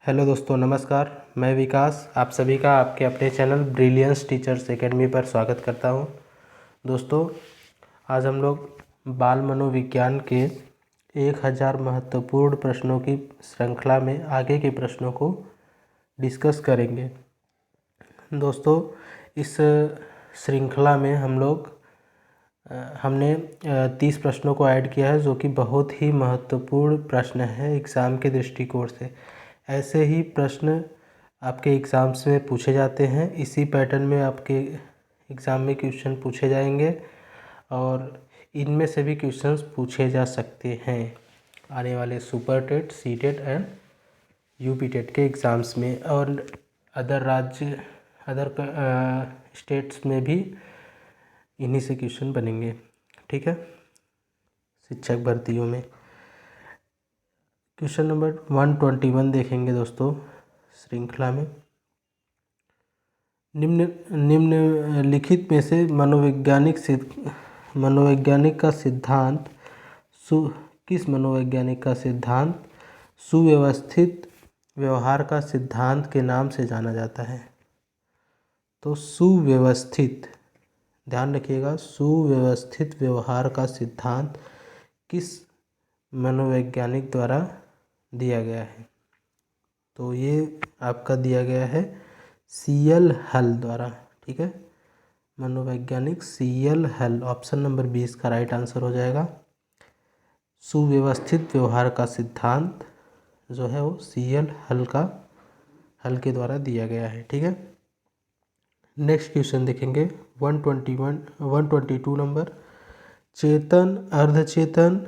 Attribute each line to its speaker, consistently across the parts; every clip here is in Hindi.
Speaker 1: हेलो दोस्तों, नमस्कार। मैं विकास आप सभी का आपके अपने चैनल ब्रिलियंस टीचर्स एकेडमी पर स्वागत करता हूं। दोस्तों, आज हम लोग बाल मनोविज्ञान के 1000 महत्वपूर्ण प्रश्नों की श्रृंखला में आगे के प्रश्नों को डिस्कस करेंगे। दोस्तों, इस श्रृंखला में हमने 30 प्रश्नों को ऐड किया है, जो कि बहुत ही महत्वपूर्ण प्रश्न है एग्ज़ाम के दृष्टिकोण से। ऐसे ही प्रश्न आपके एग्ज़ाम्स में पूछे जाते हैं। इसी पैटर्न में आपके एग्ज़ाम में क्वेश्चन पूछे जाएंगे और इनमें से भी क्वेश्चंस पूछे जा सकते हैं आने वाले super TET, C TET and UP TET के एग्ज़ाम्स में, और अदर स्टेट्स में भी इन्हीं से क्वेश्चन बनेंगे। ठीक है, शिक्षक भर्तियों में क्वेश्चन नंबर 121 देखेंगे दोस्तों श्रृंखला में। निम्नलिखित में से किस मनोवैज्ञानिक का सिद्धांत सुव्यवस्थित व्यवहार का सिद्धांत के नाम से जाना जाता है? तो सुव्यवस्थित, ध्यान रखिएगा, सुव्यवस्थित व्यवहार का सिद्धांत किस मनोवैज्ञानिक द्वारा दिया गया है? तो ये आपका दिया गया है CL हल द्वारा। ठीक है, मनोवैज्ञानिक CL हल, ऑप्शन नंबर 20 का राइट आंसर हो जाएगा। सुव्यवस्थित व्यवहार का सिद्धांत जो है वो CL हल के द्वारा दिया गया है। ठीक है, नेक्स्ट क्वेश्चन देखेंगे 122 नंबर। चेतन, अर्धचेतन,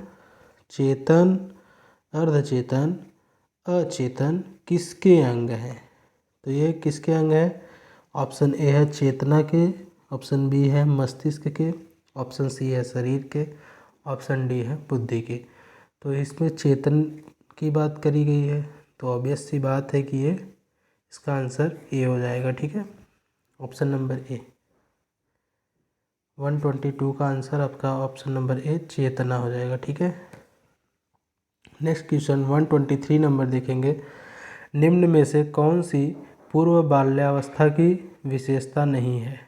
Speaker 1: चेतन, अर्धचेतन, अचेतन किसके अंग हैं? तो ये किसके अंग है? ऑप्शन ए है चेतना के, ऑप्शन बी है मस्तिष्क के, ऑप्शन सी है शरीर के, ऑप्शन डी है बुद्धि के। तो इसमें चेतन की बात करी गई है, तो ऑब्वियस सी बात है कि ये इसका आंसर ए हो जाएगा। ठीक है, ऑप्शन नंबर ए, 122 का आंसर आपका ऑप्शन नंबर ए चेतना हो जाएगा। ठीक है, नेक्स्ट क्वेश्चन 123 नंबर देखेंगे। निम्न में से कौन सी पूर्व बाल्यावस्था की विशेषता नहीं है?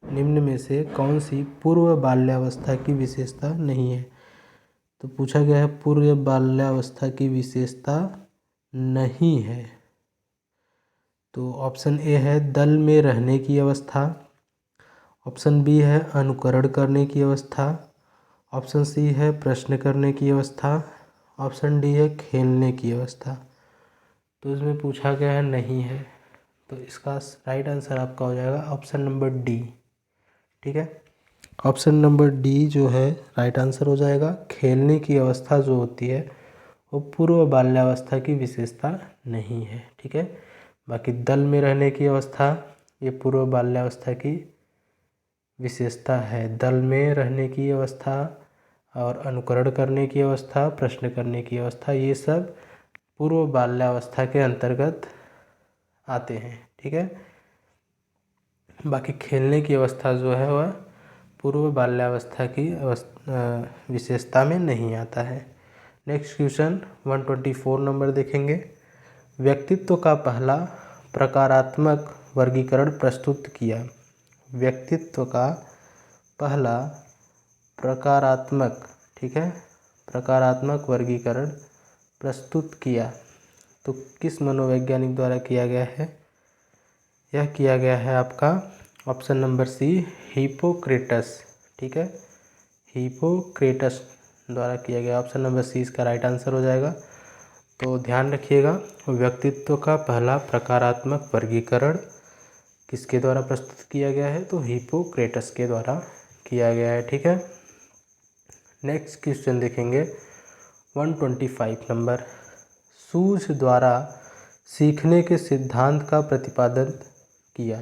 Speaker 1: निम्न में से कौन सी पूर्व बाल्यावस्था की विशेषता नहीं है? तो पूछा गया है पूर्व बाल्यावस्था की विशेषता नहीं है। तो ऑप्शन ए है दल में रहने की अवस्था, ऑप्शन बी है अनुकरण करने की अवस्था, ऑप्शन सी है प्रश्न करने की अवस्था, ऑप्शन डी है खेलने की अवस्था। तो इसमें पूछा गया है नहीं है, तो इसका राइट आंसर आपका हो जाएगा ऑप्शन नंबर डी। ठीक है, ऑप्शन नंबर डी जो है राइट आंसर हो जाएगा। खेलने की अवस्था जो होती है वो पूर्व बाल्यावस्था की विशेषता नहीं है। ठीक है, बाकी दल में रहने की अवस्था ये पूर्व बाल्यावस्था की विशेषता है। दल में रहने की अवस्था और अनुकरण करने की अवस्था, प्रश्न करने की अवस्था, ये सब पूर्व बाल्यावस्था के अंतर्गत आते हैं। ठीक है, बाकी खेलने की अवस्था जो है वह पूर्व बाल्यावस्था की विशेषता में नहीं आता है। नेक्स्ट क्वेश्चन 124 नंबर देखेंगे। व्यक्तित्व का पहला प्रकारात्मक वर्गीकरण प्रस्तुत किया। व्यक्तित्व का पहला प्रकारात्मक, ठीक है, प्रकारात्मक वर्गीकरण प्रस्तुत किया तो किस मनोवैज्ञानिक द्वारा किया गया है? यह किया गया है आपका ऑप्शन नंबर सी हिप्पोक्रेटस। ठीक है, हिप्पोक्रेटस द्वारा किया गया, ऑप्शन नंबर सी इसका राइट आंसर हो जाएगा। तो ध्यान रखिएगा, व्यक्तित्व का पहला प्रकारात्मक वर्गीकरण किसके द्वारा प्रस्तुत किया गया है? तो हिप्पोक्रेटस के द्वारा किया गया है। ठीक है, नेक्स्ट क्वेश्चन देखेंगे 125 नंबर। सूझ द्वारा सीखने के सिद्धांत का प्रतिपादन किया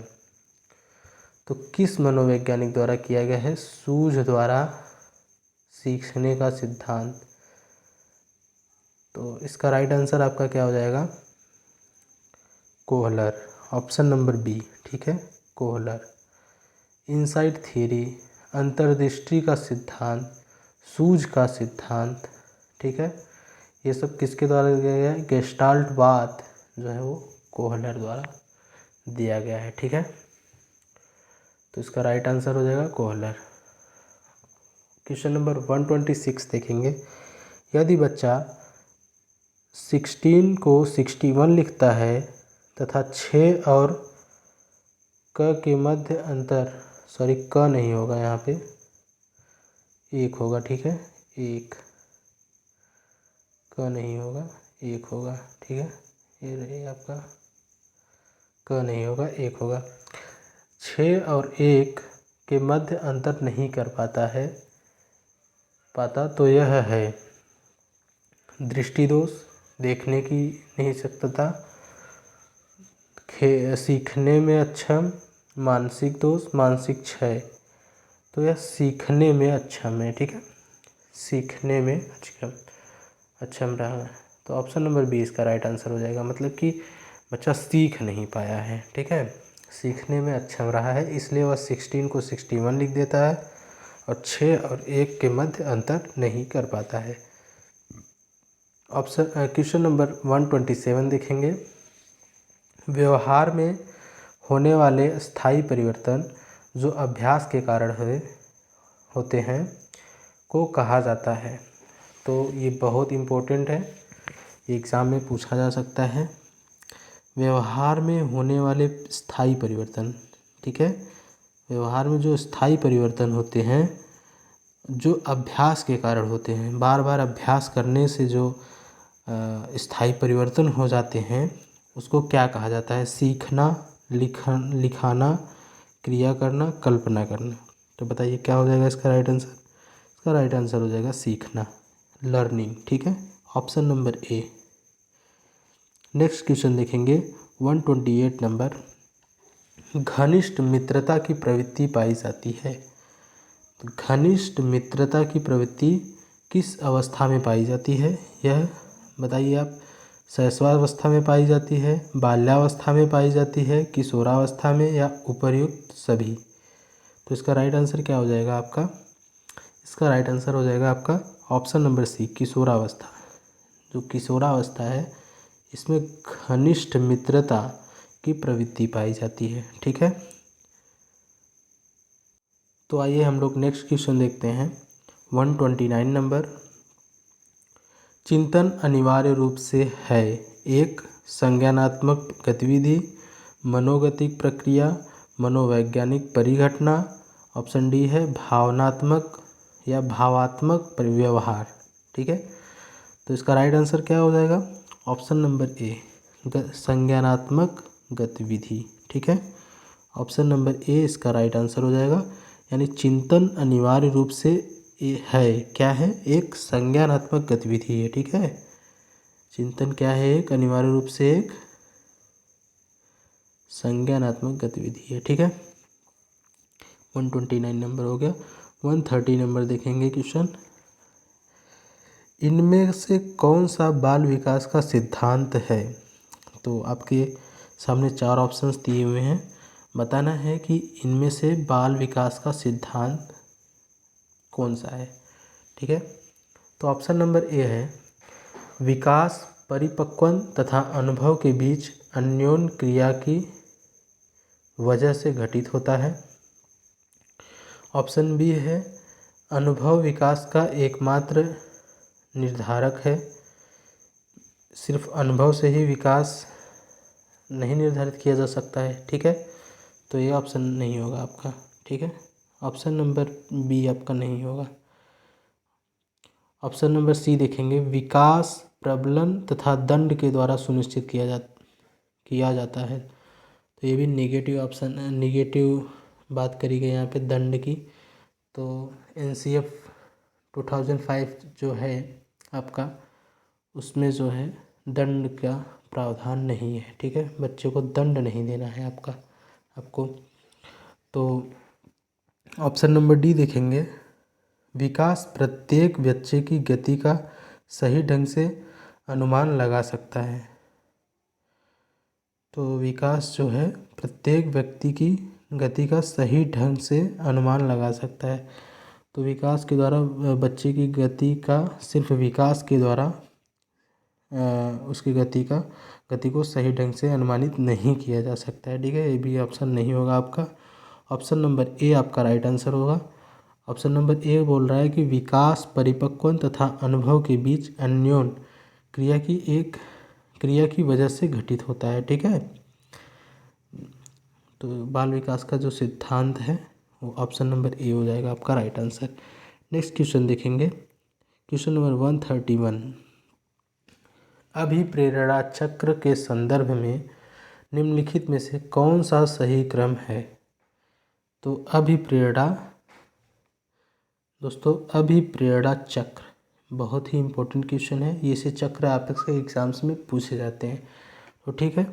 Speaker 1: तो किस मनोवैज्ञानिक द्वारा किया गया है? सूझ द्वारा सीखने का सिद्धांत, तो इसका राइट आंसर आपका क्या हो जाएगा? Kohler, option number B. ठीक है, कोहलर। इनसाइट थ्योरी, अंतर्दृष्टि का सिद्धांत, सूझ का सिद्धांत, ठीक है, ये सब किसके द्वारा दिया गया है? गेस्टाल्टवाद जो है वो कोहलर द्वारा दिया गया है। ठीक है, तो इसका राइट आंसर हो जाएगा कोहलर। क्वेश्चन नंबर 126 देखेंगे। यदि बच्चा 16 को 61 लिखता है तथा 6 और क के मध्य अंतर, सॉरी क नहीं होगा यहाँ पे, 1 होगा। ठीक है, 1, क नहीं होगा, 1 होगा। ठीक है, ये रही आपका, क नहीं होगा, 1 होगा। 6 और 1 के मध्य अंतर नहीं कर पाता तो यह है दृष्टि दोष, देखने की नहीं सकता, सीखने में अक्षम, मानसिक दोष, मानसिक क्षय। तो यह सीखने में अक्षम है। ठीक है, सीखने में अक्षम रहा है। तो ऑप्शन नंबर बी इसका राइट आंसर हो जाएगा, मतलब कि बच्चा सीख नहीं पाया है। ठीक है, सीखने में अक्षम रहा है, इसलिए वह 16 को 61 लिख देता है और 6 और 1 के मध्य अंतर नहीं कर पाता है। क्वेश्चन नंबर 127 देखेंगे। व्यवहार में होने वाले स्थायी परिवर्तन जो अभ्यास के कारण होते हैं को कहा जाता है। तो ये बहुत इम्पोर्टेंट है, ये एग्ज़ाम में पूछा जा सकता है। व्यवहार में होने वाले स्थायी परिवर्तन, ठीक है, व्यवहार में जो स्थायी परिवर्तन होते हैं जो अभ्यास के कारण होते हैं, बार बार अभ्यास करने से जो स्थायी परिवर्तन हो जाते हैं उसको क्या कहा जाता है? सीखना, लिखाना, क्रिया करना, कल्पना करना। तो बताइए क्या हो जाएगा इसका राइट आंसर? इसका राइट आंसर हो जाएगा सीखना, लर्निंग। ठीक है, option number A. Next question देखेंगे 128 नंबर। घनिष्ठ मित्रता की प्रवृत्ति पाई जाती है। तो घनिष्ठ मित्रता की प्रवृत्ति किस अवस्था में पाई जाती है? यह बताइए आप। शैशवावस्था में पाई जाती है, बाल्यावस्था में पाई जाती है, किशोरावस्था में, या उपर्युक्त सभी? तो इसका राइट आंसर क्या हो जाएगा आपका? इसका राइट आंसर हो जाएगा आपका ऑप्शन नंबर सी, किशोरावस्था। जो किशोरावस्था है इसमें घनिष्ठ मित्रता की प्रवृत्ति पाई जाती है। ठीक है, तो आइए हम लोग नेक्स्ट क्वेश्चन देखते हैं 129 नंबर। चिंतन अनिवार्य रूप से है एक संज्ञानात्मक गतिविधि, मनोगतिक प्रक्रिया, मनोवैज्ञानिक परिघटना। ऑप्शन डी है भावनात्मक या भावात्मक व्यवहार। ठीक है, तो इसका राइट आंसर क्या हो जाएगा? ऑप्शन नंबर ए, संज्ञानात्मक गतिविधि। ठीक है, ऑप्शन नंबर ए इसका राइट आंसर हो जाएगा। यानी चिंतन अनिवार्य रूप से है, क्या है? एक संज्ञानात्मक गतिविधि है। ठीक है, चिंतन क्या है? एक अनिवार्य रूप से एक संज्ञानात्मक गतिविधि है। ठीक है, 129 नंबर हो गया। 130 नंबर देखेंगे क्वेश्चन। इनमें से कौन सा बाल विकास का सिद्धांत है? तो आपके सामने 4 ऑप्शंस दिए हुए हैं, बताना है कि इनमें से बाल विकास का सिद्धांत कौन सा है। ठीक है, तो ऑप्शन नंबर ए है विकास परिपक्वन तथा अनुभव के बीच अन्योन्य क्रिया की वजह से घटित होता है। ऑप्शन बी है अनुभव विकास का एकमात्र निर्धारक है, सिर्फ अनुभव से ही विकास नहीं निर्धारित किया जा सकता है। ठीक है, तो ये ऑप्शन नहीं होगा आपका। ठीक है, ऑप्शन नंबर बी आपका नहीं होगा। ऑप्शन नंबर सी देखेंगे विकास प्रबलन तथा दंड के द्वारा सुनिश्चित किया जाता है। तो ये भी नेगेटिव ऑप्शन, नेगेटिव बात करी गई यहाँ पे दंड की। तो NCF 2005 जो है आपका, उसमें जो है दंड का प्रावधान नहीं है। ठीक है, बच्चे को दंड नहीं देना है आपको। तो ऑप्शन नंबर डी देखेंगे विकास प्रत्येक बच्चे की गति का सही ढंग से अनुमान लगा सकता है। तो विकास जो है प्रत्येक व्यक्ति की गति का सही ढंग से अनुमान लगा सकता है। तो विकास के द्वारा बच्चे की गति का सिर्फ विकास के द्वारा उसकी गति को सही ढंग से अनुमानित नहीं किया जा सकता है। ठीक है, ये भी ऑप्शन नहीं होगा आपका। ऑप्शन नंबर ए आपका राइट आंसर होगा। ऑप्शन नंबर ए बोल रहा है कि विकास परिपक्वन तथा अनुभव के बीच अन्योन क्रिया की वजह से घटित होता है। ठीक है, तो बाल विकास का जो सिद्धांत है वो ऑप्शन नंबर ए हो जाएगा आपका राइट आंसर। नेक्स्ट क्वेश्चन देखेंगे, क्वेश्चन नंबर 131। अभिप्रेरणा चक्र के संदर्भ में निम्नलिखित में से कौन सा सही क्रम है? तो अभिप्रेरणा चक्र बहुत ही इंपॉर्टेंट क्वेश्चन है। ये से चक्र आपके एग्जाम्स में पूछे जाते हैं। तो ठीक है,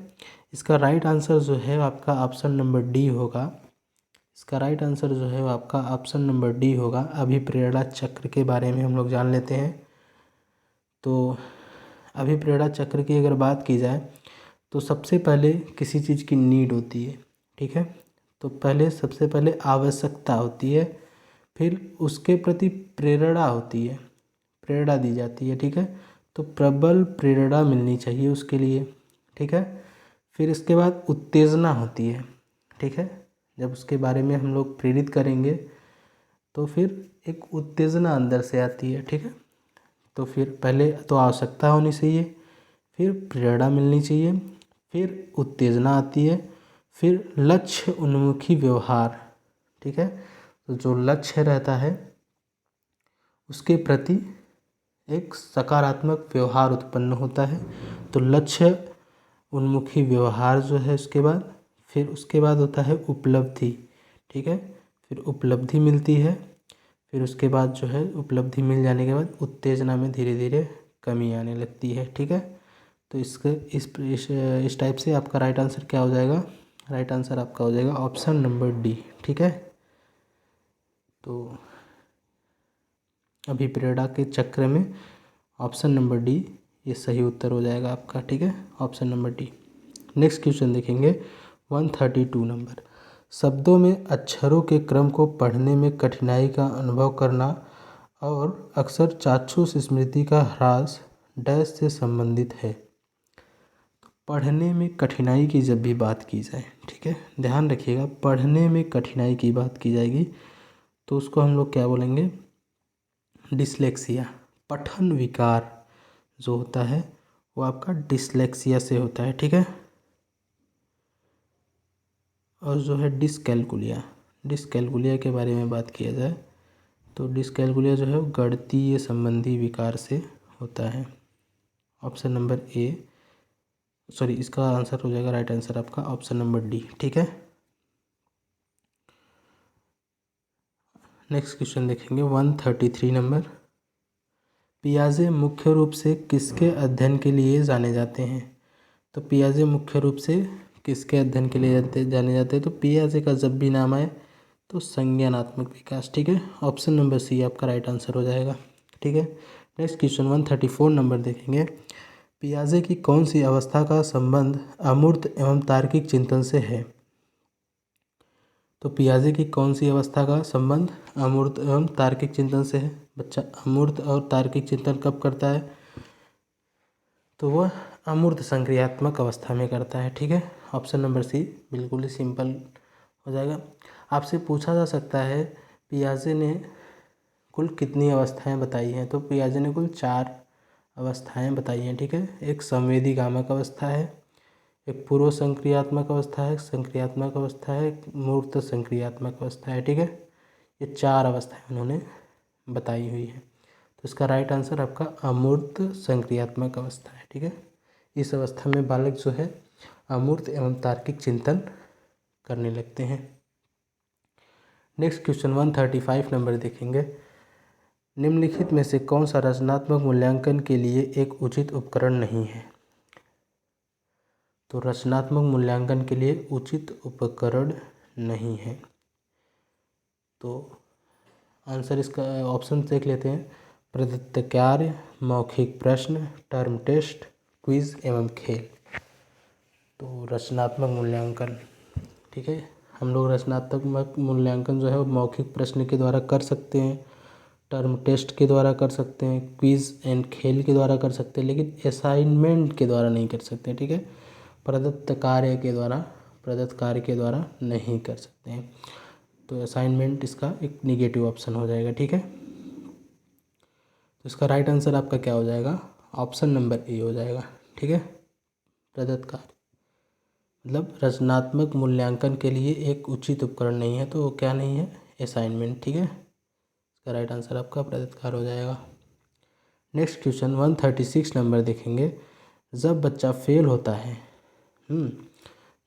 Speaker 1: इसका राइट आंसर जो है आपका ऑप्शन नंबर डी होगा। इसका राइट आंसर जो है आपका ऑप्शन नंबर डी होगा। अभिप्रेरणा चक्र के बारे में हम लोग जान लेते हैं। तो अभिप्रेरणा चक्र की अगर बात की जाए तो सबसे पहले किसी चीज़ की नीड होती है। ठीक है, तो सबसे पहले आवश्यकता होती है, फिर उसके प्रति प्रेरणा होती है, प्रेरणा दी जाती है। ठीक है, तो प्रबल प्रेरणा मिलनी चाहिए उसके लिए। ठीक है, फिर इसके बाद उत्तेजना होती है। ठीक है, जब उसके बारे में हम लोग प्रेरित करेंगे तो फिर एक उत्तेजना अंदर से आती है। ठीक है, तो फिर पहले तो आवश्यकता होनी चाहिए, फिर प्रेरणा मिलनी चाहिए, फिर उत्तेजना आती है, फिर लक्ष्य उन्मुखी व्यवहार। ठीक है, तो जो लक्ष्य रहता है उसके प्रति एक सकारात्मक व्यवहार उत्पन्न होता है। तो लक्ष्य उन्मुखी व्यवहार जो है उसके बाद होता है उपलब्धि। ठीक है, फिर उपलब्धि मिलती है, फिर उसके बाद जो है उपलब्धि मिल जाने के बाद उत्तेजना में धीरे धीरे कमी आने लगती है। ठीक है, तो इस टाइप से आपका राइट आंसर क्या हो जाएगा? राइट आंसर आपका हो जाएगा ऑप्शन नंबर डी। ठीक है, तो अभिप्रेरणा के चक्र में ऑप्शन नंबर डी ये सही उत्तर हो जाएगा आपका। ठीक है, option number D. Next question देखेंगे 132 नंबर। शब्दों में अक्षरों के क्रम को पढ़ने में कठिनाई का अनुभव करना और अक्सर चाक्षुष स्मृति का ह्रास डैश से संबंधित है। पढ़ने में कठिनाई की जब भी बात की जाए, ठीक है, ध्यान रखिएगा, पढ़ने में कठिनाई की बात की जाएगी तो उसको हम लोग क्या बोलेंगे? डिसलेक्सिया। पठन विकार जो होता है वो आपका डिसलेक्सिया से होता है। ठीक है, और जो है डिसकैलकुलिया के बारे में बात किया जाए तो डिसकैलकुलिया जो है वो गणितीय संबंधी विकार से होता है। ऑप्शन नंबर ए, सॉरी, इसका आंसर हो जाएगा राइट आंसर आपका ऑप्शन नंबर डी। ठीक है, नेक्स्ट क्वेश्चन देखेंगे 133 नंबर। पियाजे मुख्य रूप से किसके अध्ययन के लिए जाने जाते हैं? तो पियाजे मुख्य रूप से किसके अध्ययन के लिए जाने जाते हैं? तो पियाजे का जब भी नाम आए तो संज्ञानात्मक विकास। ठीक है, ऑप्शन नंबर सी आपका राइट आंसर हो जाएगा। ठीक है, नेक्स्ट क्वेश्चन 134 नंबर देखेंगे। पियाजे की कौन सी अवस्था का संबंध अमूर्त एवं तार्किक चिंतन से है? तो पियाजे की कौन सी अवस्था का संबंध अमूर्त एवं तार्किक चिंतन से है? बच्चा अमूर्त और तार्किक चिंतन कब करता है? तो वह अमूर्त संक्रियात्मक अवस्था में करता है। ठीक है, ऑप्शन नंबर सी बिल्कुल ही सिंपल हो जाएगा। आपसे पूछा जा सकता है पियाजे ने कुल कितनी अवस्थाएं बताई हैं? तो पियाजे ने कुल 4 अवस्थाएं बताई हैं। ठीक है, एक संवेदी गामक अवस्था है, एक पूर्व संक्रियात्मक अवस्था है, संक्रियात्मक अवस्था है, एक मूर्त संक्रियात्मक अवस्था है। ठीक है, ये 4 अवस्थाएं उन्होंने बताई हुई हैं। तो इसका राइट आंसर आपका अमूर्त संक्रियात्मक अवस्था है। ठीक है, इस अवस्था में बालक जो है अमूर्त एवं तार्किक चिंतन करने लगते हैं। नेक्स्ट क्वेश्चन 135 नंबर देखेंगे। निम्नलिखित में से कौन सा रचनात्मक मूल्यांकन के लिए एक उचित उपकरण नहीं है? तो रचनात्मक मूल्यांकन के लिए उचित उपकरण नहीं है। तो आंसर इसका ऑप्शन देख लेते हैं। प्रदत्त कार्य, मौखिक प्रश्न, टर्म टेस्ट, क्विज एवं खेल। तो रचनात्मक मूल्यांकन, ठीक है, हम लोग रचनात्मक मूल्यांकन जो है वो मौखिक प्रश्न के द्वारा कर सकते हैं, टर्म टेस्ट के द्वारा कर सकते हैं, क्विज़ एंड खेल के द्वारा कर सकते हैं, लेकिन असाइनमेंट के द्वारा नहीं कर सकते, ठीक है। प्रदत्त कार्य के द्वारा नहीं कर सकते हैं। तो असाइनमेंट इसका एक नेगेटिव ऑप्शन हो जाएगा, ठीक है। तो इसका राइट आंसर आपका क्या हो जाएगा, ऑप्शन नंबर ए हो जाएगा, ठीक है। प्रदत्त कार्य मतलब रचनात्मक मूल्यांकन के लिए एक उचित उपकरण नहीं है, तो वो क्या नहीं है, असाइनमेंट, ठीक है। इसका राइट आंसर आपका प्रदत्त कार्य हो जाएगा। नेक्स्ट क्वेश्चन 136 नंबर देखेंगे। जब बच्चा फेल होता है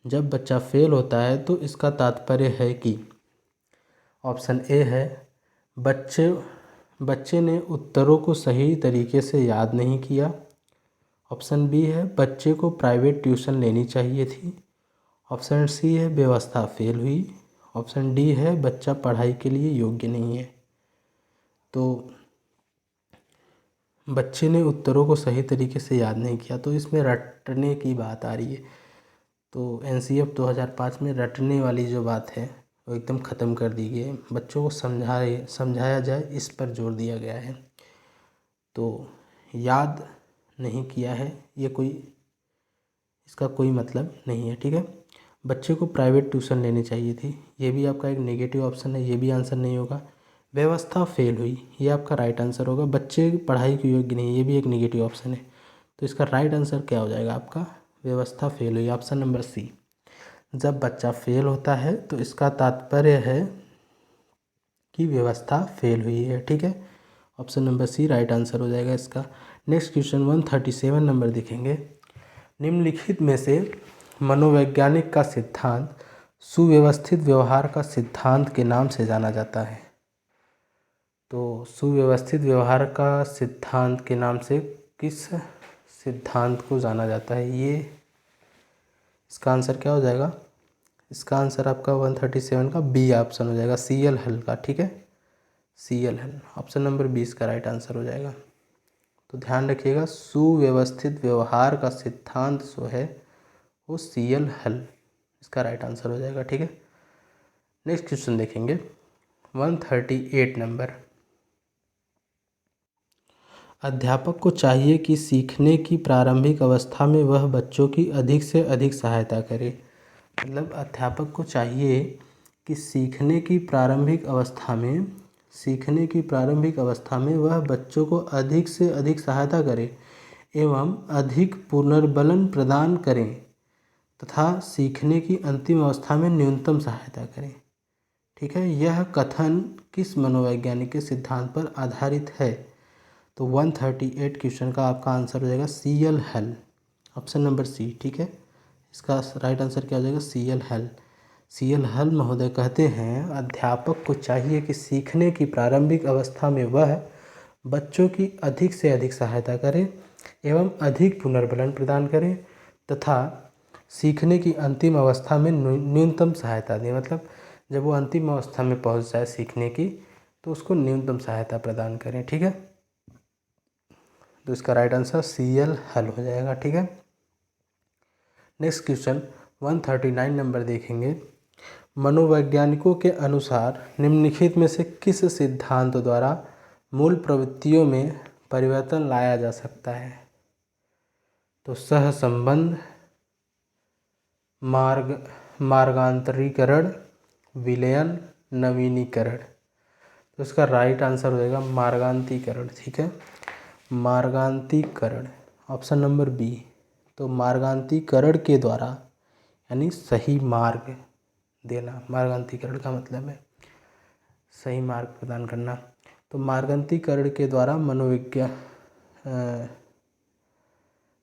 Speaker 1: जब बच्चा फेल होता है तो इसका तात्पर्य है कि ऑप्शन ए है बच्चे ने उत्तरों को सही तरीके से याद नहीं किया। ऑप्शन बी है बच्चे को प्राइवेट ट्यूशन लेनी चाहिए थी। ऑप्शन सी है व्यवस्था फेल हुई। ऑप्शन डी है बच्चा पढ़ाई के लिए योग्य नहीं है। तो बच्चे ने उत्तरों को सही तरीके से याद नहीं किया, तो इसमें रटने की बात आ रही है। तो एनसीएफ 2005 में रटने वाली जो बात है वो एकदम ख़त्म कर दी गई है। बच्चों को समझाया जाए, इस पर जोर दिया गया है। तो याद नहीं किया है, ये इसका कोई मतलब नहीं है, ठीक है। बच्चे को प्राइवेट ट्यूशन लेनी चाहिए थी, ये भी आपका एक नेगेटिव ऑप्शन है, ये भी आंसर नहीं होगा। व्यवस्था फेल हुई, ये आपका राइट आंसर होगा। बच्चे पढ़ाई के योग्य नहीं, ये भी एक नेगेटिव ऑप्शन है। तो इसका राइट आंसर क्या हो जाएगा आपका, व्यवस्था फेल हुई, ऑप्शन नंबर सी। जब बच्चा फेल होता है तो इसका तात्पर्य है कि व्यवस्था फेल हुई है, ठीक है। Option number C right answer हो जाएगा इसका। नेक्स्ट क्वेश्चन 137 नंबर देखेंगे। निम्नलिखित में से मनोवैज्ञानिक का सिद्धांत सुव्यवस्थित व्यवहार का सिद्धांत के नाम से जाना जाता है। तो सुव्यवस्थित व्यवहार का सिद्धांत के नाम से किस सिद्धांत को जाना जाता है, ये इसका आंसर क्या हो जाएगा, इसका आंसर आपका 137 का बी ऑप्शन हो जाएगा, सीएल हल का, ठीक है। सीएल हल ऑप्शन नंबर 20 का राइट आंसर हो जाएगा। तो ध्यान रखिएगा, सुव्यवस्थित व्यवहार का सिद्धांत जो है वो सीएल हल, इसका राइट आंसर हो जाएगा, ठीक है। नेक्स्ट क्वेश्चन देखेंगे 138 नंबर। अध्यापक को चाहिए कि सीखने की प्रारंभिक अवस्था में वह बच्चों की अधिक से अधिक सहायता करे। मतलब अध्यापक को चाहिए कि सीखने की प्रारंभिक अवस्था में वह बच्चों को अधिक से अधिक सहायता करे एवं अधिक पुनर्बलन प्रदान करें तथा सीखने की अंतिम अवस्था में न्यूनतम सहायता करें, ठीक है। यह कथन किस मनोवैज्ञानिक के सिद्धांत पर आधारित है। तो 138 क्वेश्चन का आपका आंसर हो जाएगा सीएल हल, ऑप्शन नंबर सी, ठीक है। इसका राइट आंसर क्या हो जाएगा, सीएल हल। सीएल हल महोदय कहते हैं अध्यापक को चाहिए कि सीखने की प्रारंभिक अवस्था में वह बच्चों की अधिक से अधिक सहायता करें एवं अधिक पुनर्बलन प्रदान करें तथा सीखने की अंतिम अवस्था में न्यूनतम सहायता दें। मतलब जब वो अंतिम अवस्था में पहुंच जाए सीखने की, तो उसको न्यूनतम सहायता प्रदान करें, ठीक है। तो इसका राइट आंसर सीएल हल हो जाएगा, ठीक है। नेक्स्ट क्वेश्चन 139 नंबर देखेंगे। मनोवैज्ञानिकों के अनुसार निम्नलिखित में से किस सिद्धांत द्वारा मूल प्रवृत्तियों में परिवर्तन लाया जा सकता है। तो सहसंबंध, मार्गांतरीकरण, विलयन, नवीनीकरण। तो इसका राइट आंसर हो जाएगा मार्गांतीकरण, ठीक है। मार्गांतीकरण ऑप्शन नंबर बी। तो मार्गांतीकरण के द्वारा यानी सही मार्ग देना, मार्गांतीकरण का मतलब है सही मार्ग प्रदान करना। तो मार्गांतीकरण के द्वारा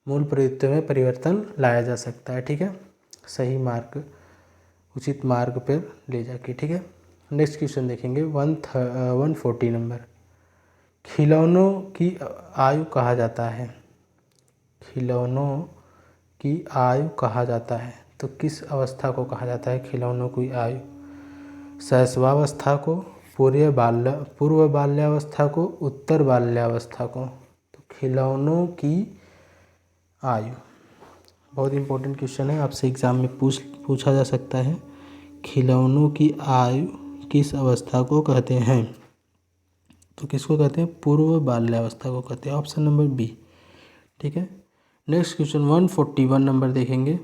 Speaker 1: मूल प्रवृत्तियों में परिवर्तन लाया जा सकता है, ठीक है। सही मार्ग, उचित मार्ग पर ले जाके, ठीक है। नेक्स्ट क्वेश्चन देखेंगे 140 नंबर। खिलौनों की आयु कहा जाता है। खिलौनों की आयु कहा जाता है, तो किस अवस्था को कहा जाता है खिलौनों की आयु। शैशवावस्था को, पूर्व बाल्यावस्था को, उत्तर बाल्यावस्था को। तो खिलौनों की आयु बहुत इंपॉर्टेंट क्वेश्चन है, आपसे एग्जाम में पूछा जा सकता है। खिलौनों की आयु किस अवस्था को कहते हैं। तो किसको कहते हैं? पूर्व बाल्यावस्था को कहते हैं। ऑप्शन नंबर बी, ठीक है। नेक्स्ट क्वेश्चन 141 नंबर देखेंगे।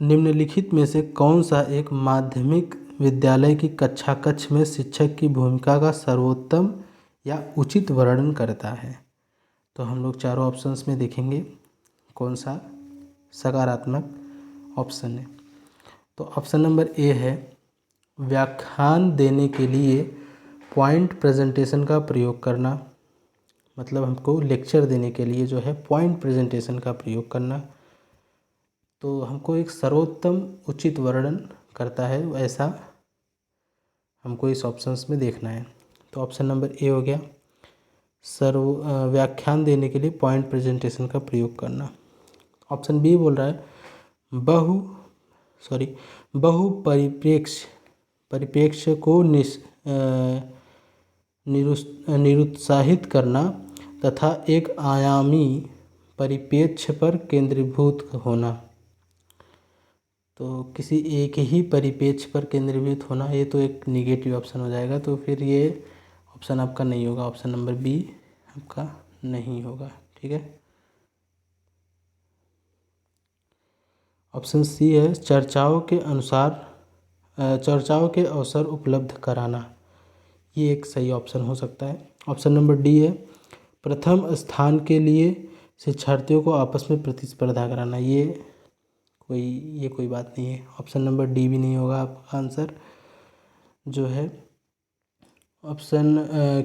Speaker 1: निम्नलिखित में से कौन सा एक माध्यमिक विद्यालय की कक्षा कक्ष में शिक्षक की भूमिका का सर्वोत्तम या उचित वर्णन करता है? तो हम लोग चारों ऑप्शंस में देखेंगे कौन सा सकारात्मक ऑप्शन है। तो ऑप्शन नंबर ए है, व्याख्यान देने के लिए पॉइंट प्रेजेंटेशन का प्रयोग करना। मतलब हमको लेक्चर देने के लिए जो है पॉइंट प्रेजेंटेशन का प्रयोग करना। तो हमको एक सर्वोत्तम उचित वर्णन करता है, ऐसा हमको इस ऑप्शंस में देखना है। तो ऑप्शन नंबर ए हो गया, व्याख्यान देने के लिए पॉइंट प्रेजेंटेशन का प्रयोग करना। ऑप्शन बी बोल रहा है बहु परिप्रेक्ष्य को निरुत्साहित करना तथा एक आयामी परिप्रेक्ष्य पर केंद्रीभूत होना। तो किसी एक ही परिप्रेक्ष्य पर केंद्रीभूत होना, ये तो एक निगेटिव ऑप्शन हो जाएगा। तो फिर ये ऑप्शन आपका नहीं होगा, ऑप्शन नंबर बी आपका नहीं होगा, ठीक है। ऑप्शन सी है, चर्चाओं के अवसर उपलब्ध कराना। ये एक सही ऑप्शन हो सकता है। ऑप्शन नंबर डी है, प्रथम स्थान के लिए शिक्षार्थियों को आपस में प्रतिस्पर्धा कराना। ये कोई बात नहीं है। ऑप्शन नंबर डी भी नहीं होगा आपका आंसर जो है। ऑप्शन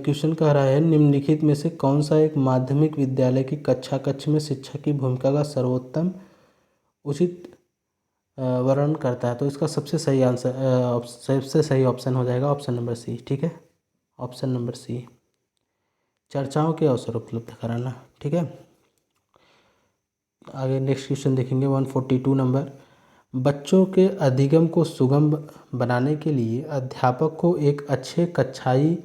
Speaker 1: क्वेश्चन कह रहा है, निम्नलिखित में से कौन सा एक माध्यमिक विद्यालय की कक्षा कक्ष में शिक्षक की भूमिका का सर्वोत्तम उचित वर्णन करता है? तो इसका सबसे सही ऑप्शन हो जाएगा ऑप्शन नंबर सी, ठीक है। ऑप्शन नंबर सी, चर्चाओं के अवसर उपलब्ध कराना, ठीक है। आगे नेक्स्ट क्वेश्चन देखेंगे 142 नंबर। बच्चों के अधिगम को सुगम बनाने के लिए अध्यापक को एक अच्छे कक्षाई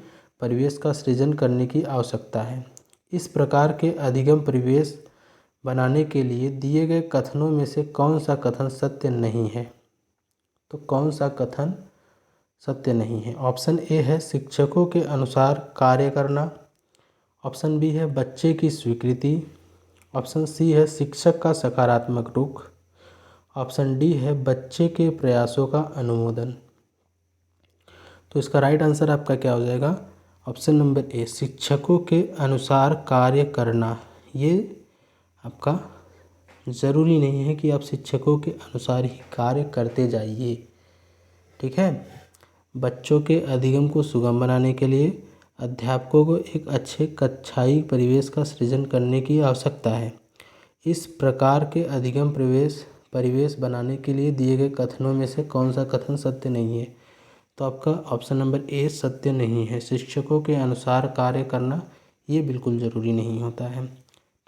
Speaker 1: परिवेश का सृजन करने की आवश्यकता है। इस प्रकार के अधिगम परिवेश बनाने के लिए दिए गए कथनों में से कौन सा कथन सत्य नहीं है? तो कौन सा कथन सत्य नहीं है? ऑप्शन ए है, शिक्षकों के अनुसार कार्य करना। ऑप्शन बी है, बच्चे की स्वीकृति। ऑप्शन सी है, शिक्षक का सकारात्मक रुख। ऑप्शन डी है, बच्चे के प्रयासों का अनुमोदन। तो इसका राइट आंसर आपका क्या हो जाएगा? ऑप्शन नंबर ए, शिक्षकों के अनुसार कार्य करना। ये आपका ज़रूरी नहीं है कि आप शिक्षकों के अनुसार ही कार्य करते जाइए, ठीक है। बच्चों के अधिगम को सुगम बनाने के लिए अध्यापकों को एक अच्छे कक्षाई परिवेश का सृजन करने की आवश्यकता है। इस प्रकार के अधिगम परिवेश बनाने के लिए दिए गए कथनों में से कौन सा कथन सत्य नहीं है? तो आपका ऑप्शन नंबर ए सत्य नहीं है। शिक्षकों के अनुसार कार्य करना ये बिल्कुल ज़रूरी नहीं होता है,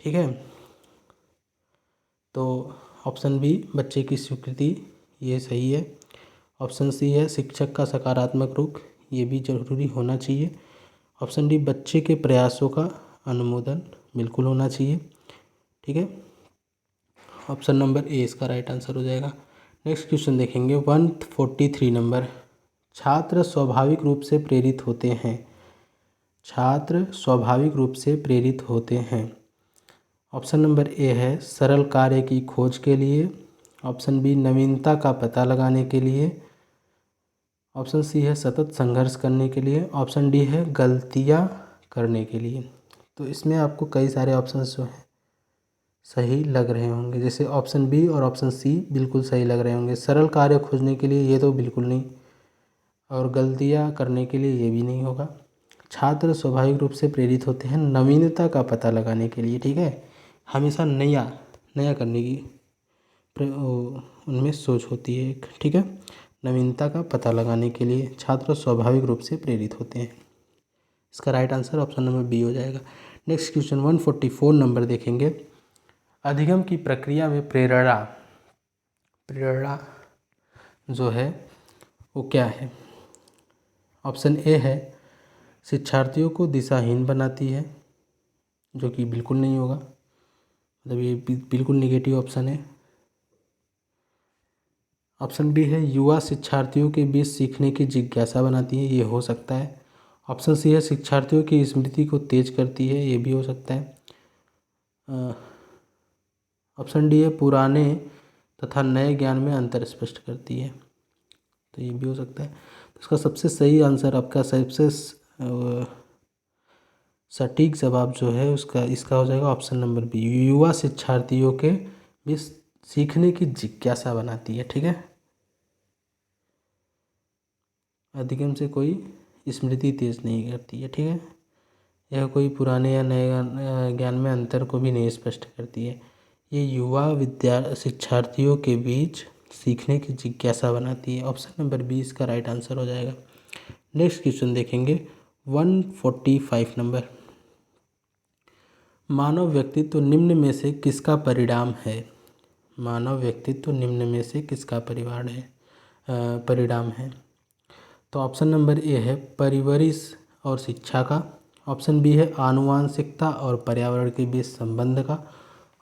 Speaker 1: ठीक है। तो ऑप्शन बी, बच्चे की स्वीकृति, ये सही है। ऑप्शन सी है, शिक्षक का सकारात्मक रुख, ये भी जरूरी होना चाहिए। ऑप्शन डी, बच्चे के प्रयासों का अनुमोदन, बिल्कुल होना चाहिए, ठीक है। ऑप्शन नंबर ए इसका राइट आंसर हो जाएगा। नेक्स्ट क्वेश्चन देखेंगे 143 नंबर। छात्र स्वाभाविक रूप से प्रेरित होते हैं। छात्र स्वाभाविक रूप से प्रेरित होते हैं। ऑप्शन नंबर ए है, सरल कार्य की खोज के लिए। ऑप्शन बी, नवीनता का पता लगाने के लिए। ऑप्शन सी है, सतत संघर्ष करने के लिए। ऑप्शन डी है, गलतियां करने के लिए। तो इसमें आपको कई सारे ऑप्शंस जो हैं सही लग रहे होंगे, जैसे ऑप्शन बी और ऑप्शन सी बिल्कुल सही लग रहे होंगे। सरल कार्य खोजने के लिए ये तो बिल्कुल नहीं, और गलतियां करने के लिए ये भी नहीं होगा। छात्र स्वाभाविक रूप से प्रेरित होते हैं नवीनता का पता लगाने के लिए, ठीक है। हमेशा नया करने की उनमें सोच होती है एक, ठीक है। नवीनता का पता लगाने के लिए छात्र स्वाभाविक रूप से प्रेरित होते हैं। इसका right answer option number B हो जाएगा। नेक्स्ट क्वेश्चन 144 नंबर देखेंगे। अधिगम की प्रक्रिया में प्रेरणा जो है वो क्या है? ऑप्शन ए है, शिक्षार्थियों को दिशाहीन बनाती है, जो कि बिल्कुल नहीं होगा, मतलब ये बिल्कुल नेगेटिव ऑप्शन है। ऑप्शन बी है, युवा शिक्षार्थियों के बीच सीखने की जिज्ञासा बनाती है, ये हो सकता है। ऑप्शन सी है शिक्षार्थियों की स्मृति को तेज करती है, ये भी हो सकता है। ऑप्शन डी है पुराने तथा नए ज्ञान में अंतर स्पष्ट करती है, तो ये भी हो सकता है। तो इसका सबसे सही आंसर, आपका सबसे सटीक जवाब जो है उसका इसका हो जाएगा ऑप्शन नंबर बी, युवा शिक्षार्थियों के भी सीखने की जिज्ञासा बनाती है। ठीक है, अधिगम से कोई स्मृति तेज नहीं करती है। ठीक है, यह कोई पुराने या नए ज्ञान में अंतर को भी नहीं स्पष्ट करती है, ये युवा शिक्षार्थियों के बीच सीखने की जिज्ञासा बनाती है। ऑप्शन नंबर बी इसका राइट आंसर हो जाएगा। नेक्स्ट क्वेश्चन देखेंगे 145 नंबर। मानव व्यक्तित्व निम्न में से किसका परिणाम है? मानव व्यक्तित्व निम्न में से किसका परिणाम है? तो ऑप्शन नंबर ए है परिवरिश और शिक्षा का। ऑप्शन बी है आनुवांशिकता और पर्यावरण के बीच संबंध का।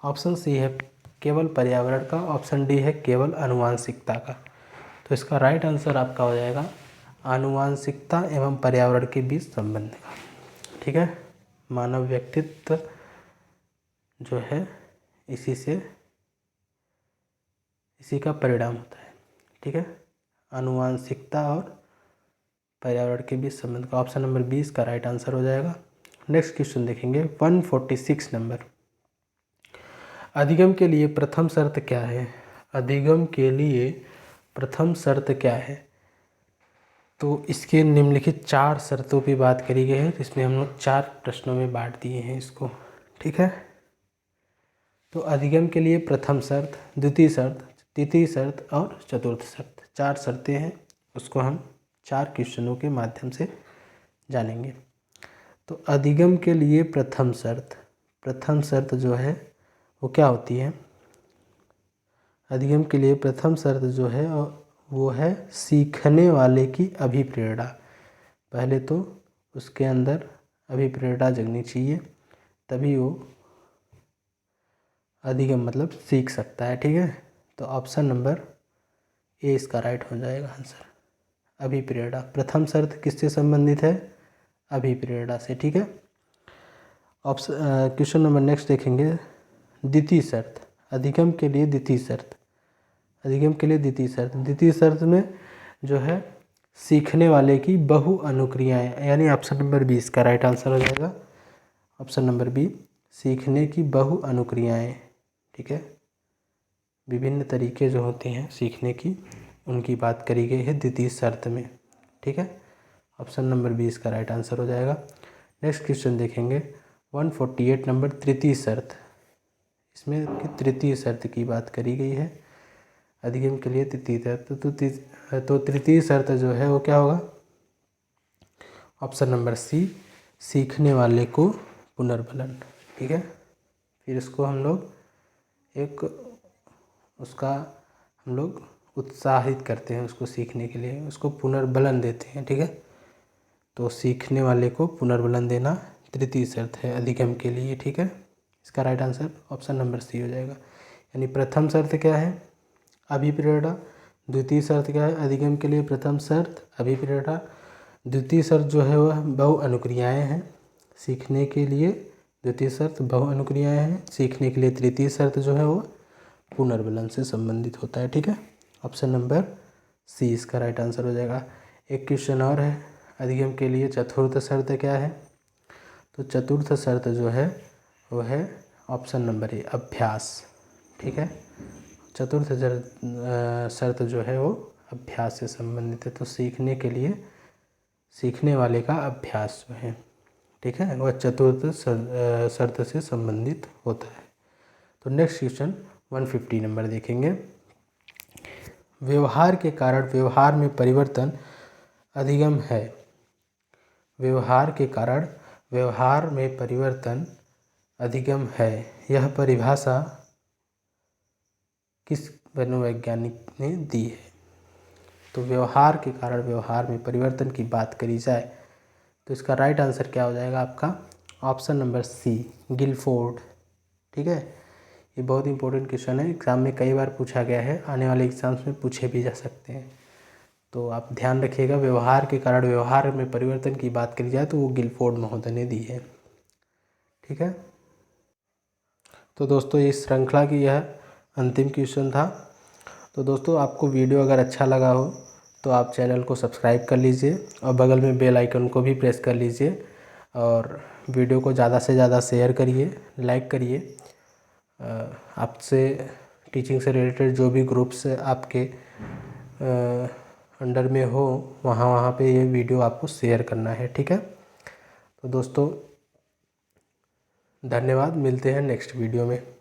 Speaker 1: ऑप्शन सी है केवल पर्यावरण का। ऑप्शन डी है केवल आनुवांशिकता का। तो इसका राइट आंसर आपका हो जाएगा आनुवांशिकता एवं पर्यावरण के बीच संबंध का। ठीक है, मानव व्यक्तित्व जो है इसी का परिणाम होता है। ठीक है, आनुवांशिकता और पर्यावरण के बीच संबंध का। ऑप्शन नंबर 20 का राइट आंसर हो जाएगा। नेक्स्ट क्वेश्चन देखेंगे 146 नंबर। अधिगम के लिए प्रथम शर्त क्या है? अधिगम के लिए प्रथम शर्त क्या है? तो इसके निम्नलिखित 4 शर्तों की बात करी गई है, इसमें हम लोग 4 प्रश्नों में बांट दिए हैं इसको। ठीक है, तो अधिगम के लिए प्रथम शर्त, द्वितीय शर्त, तृतीय शर्त और चतुर्थ शर्त, 4 शर्तें हैं, उसको हम 4 क्वेश्चनों के माध्यम से जानेंगे। तो अधिगम के लिए प्रथम शर्त जो है वो क्या होती है? अधिगम के लिए प्रथम शर्त जो है वो है सीखने वाले की अभिप्रेरणा। पहले तो उसके अंदर अभिप्रेरणा जगनी चाहिए, तभी वो अधिगम मतलब सीख सकता है। ठीक है, तो ऑप्शन नंबर ए इसका राइट हो जाएगा आंसर, अभिप्रेरणा। प्रथम शर्त किससे संबंधित है? अभिप्रेरणा से। ठीक है, क्वेश्चन नंबर नेक्स्ट देखेंगे द्वितीय शर्त। अधिगम के लिए द्वितीय शर्त में जो है सीखने वाले की बहु अनुक्रियाएँ, यानी ऑप्शन नंबर 20 का राइट आंसर हो जाएगा। ऑप्शन नंबर बी, सीखने की बहु अनुक्रियाएँ। ठीक है, विभिन्न तरीके जो होते हैं सीखने की, उनकी बात करी गई है द्वितीय शर्त में। ठीक है, ऑप्शन नंबर 20 का राइट आंसर हो जाएगा। नेक्स्ट क्वेश्चन देखेंगे 148 नंबर, तृतीय शर्त। इसमें तृतीय शर्त की बात करी गई है अधिगम के लिए तृतीय शर्त। तो तृतीय शर्त जो है वो क्या होगा? ऑप्शन नंबर सी, सीखने वाले को पुनर्बलन। ठीक है, फिर इसको हम लोग उत्साहित करते हैं उसको सीखने के लिए, उसको पुनर्बलन देते हैं। ठीक है, तो सीखने वाले को पुनर्बलन देना तृतीय शर्त है अधिगम के लिए। ठीक है, इसका right answer option number C हो जाएगा। यानी प्रथम शर्त क्या है? अभिप्रेरणा। द्वितीय शर्त क्या है? अधिगम के लिए प्रथम शर्त अभिप्रेरणा। द्वितीय शर्त जो है वह बहु अनुक्रियाएँ हैं, सीखने के लिए द्वितीय शर्त बहु अनुक्रियाएँ हैं, सीखने के लिए तृतीय शर्त जो है वो पुनर्बलन से संबंधित होता है। ठीक है, ऑप्शन नंबर सी इसका राइट आंसर हो जाएगा। एक क्वेश्चन और है, अधिगम के लिए चतुर्थ शर्त क्या है? तो चतुर्थ शर्त जो है वो है ऑप्शन नंबर ए, अभ्यास। ठीक है, चतुर्थ शर्त जो है वो अभ्यास से संबंधित है। तो सीखने के लिए सीखने वाले का अभ्यास जो है, ठीक है, वह चतुर्थ शर्त से संबंधित होता है। तो नेक्स्ट क्वेश्चन 150 नंबर देखेंगे। व्यवहार के कारण व्यवहार में परिवर्तन अधिगम है। व्यवहार के कारण व्यवहार में परिवर्तन अधिगम है, यह परिभाषा किस मनोवैज्ञानिक ने दी है? तो व्यवहार के कारण व्यवहार में परिवर्तन की बात करी जाए तो इसका राइट आंसर क्या हो जाएगा आपका? Option number C, Guilford. ठीक है, ये बहुत इंपॉर्टेंट क्वेश्चन है, एग्जाम में कई बार पूछा गया है, आने वाले एग्जाम्स में पूछे भी जा सकते हैं। तो आप ध्यान रखिएगा। व्यवहार के कारण व्यवहार में परिवर्तन की बात करी जाए तो वो गिलफोर्ड महोदय ने दी है। ठीक है, तो दोस्तों इस श्रृंखला की यह अंतिम क्वेश्चन था। तो दोस्तों आपको वीडियो अगर अच्छा लगा हो तो आप चैनल को सब्सक्राइब कर लीजिए और बगल में बेल आइकन को भी प्रेस कर लीजिए और वीडियो को ज़्यादा से ज़्यादा शेयर करिए, लाइक करिए। आपसे टीचिंग से रिलेटेड जो भी ग्रुप्स आपके अंडर में हो वहाँ पे ये वीडियो आपको शेयर करना है। ठीक है, तो दोस्तों धन्यवाद, मिलते हैं नेक्स्ट वीडियो में।